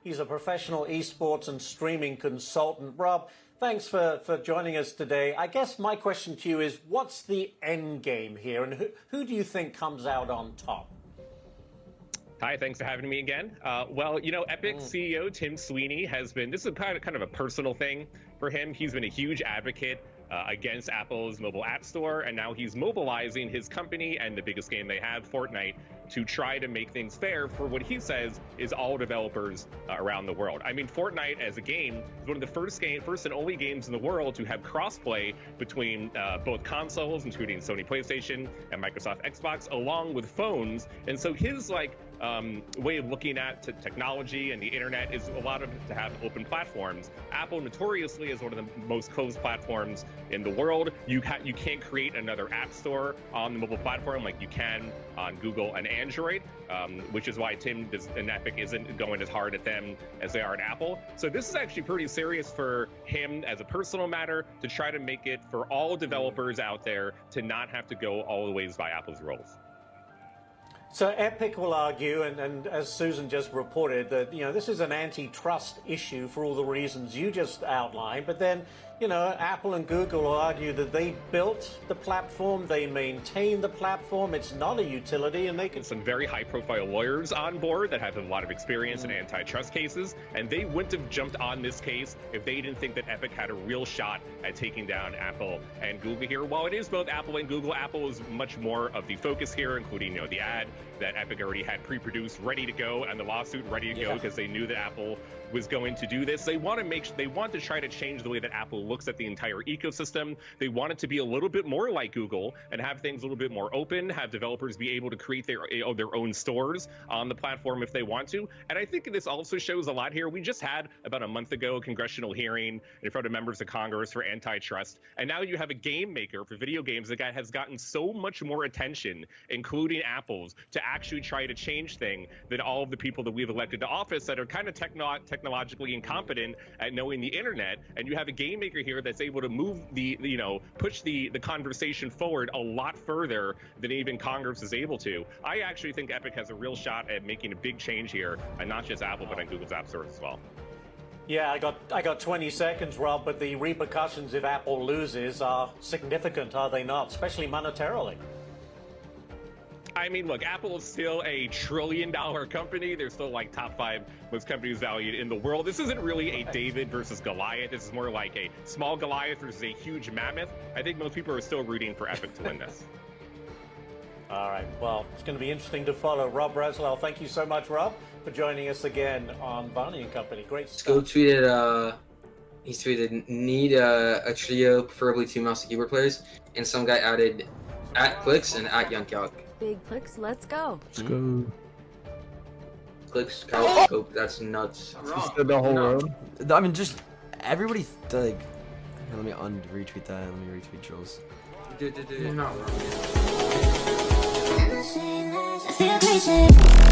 He's a professional esports and streaming consultant. Rob, thanks for joining us today. I guess my question to you is, what's the end game here, and who do you think comes out on top? Hi, thanks for having me again. Well, you know, Epic CEO Tim Sweeney has been, this is kind of a personal thing for him. He's been a huge advocate against Apple's mobile app store, and now he's mobilizing his company and the biggest game they have, Fortnite, to try to make things fair for what he says is all developers around the world. I mean, Fortnite as a game is one of the first and only games in the world to have crossplay between both consoles, including Sony PlayStation and Microsoft Xbox, along with phones. And so his way of looking at technology and the internet is a lot of to have open platforms. Apple notoriously is one of the most closed platforms in the world. You can't create another app store on the mobile platform like you can on Google and Android, which is why Tim and Epic isn't going as hard at them as they are at Apple. So this is actually pretty serious for him as a personal matter, to try to make it for all developers out there to not have to go all the ways by Apple's rules. So Epic will argue, and as Susan just reported, that this is an antitrust issue for all the reasons you just outlined. But then, Apple and Google will argue that they built the platform, they maintain the platform, it's not a utility, and they can. Some very high-profile lawyers on board that have a lot of experience in antitrust cases, and they wouldn't have jumped on this case if they didn't think that Epic had a real shot at taking down Apple and Google here. While it is both Apple and Google, Apple is much more of the focus here, including the ad that Epic already had pre-produced, ready to go, and the lawsuit ready to go because they knew that Apple was going to do this. They want to try to change the way that Apple looks at the entire ecosystem. They want it to be a little bit more like Google and have things a little bit more open, have developers be able to create their own stores on the platform if they want to. And I think this also shows a lot here. We just had about a month ago a congressional hearing in front of members of Congress for antitrust, and now you have a game maker for video games that has gotten so much more attention, including Apple's, to actually try to change things than all of the people that we've elected to office that are kind of technologically incompetent at knowing the internet. And you have a game maker here that's able to move push the conversation forward a lot further than even Congress is able to. I actually think Epic has a real shot at making a big change here, and not just Apple, but on Google's App Store as well. Yeah, I got 20 seconds, Rob, but the repercussions if Apple loses are significant, are they not? Especially monetarily. I mean, look, Apple is still a $1 trillion company. They're still like top 5 most companies valued in the world. This isn't really a David versus Goliath. This is more like a small Goliath versus a huge mammoth. I think most people are still rooting for Epic to win this. All right. Well, it's going to be interesting to follow. Rob Breslow, thank you so much, Rob, for joining us again on Barney & Company. Great stuff. Go tweeted, he tweeted, need a trio, preferably 2 mouse and keyboard players, and some guy added @Clix and @YoungCalc. Big Clix, let's go. Let's go. Clix, Calc, that's nuts. Just the whole road. I mean, just everybody like. Let me retweet that. Let me retweet Jules. You're not wrong. Feel crazy.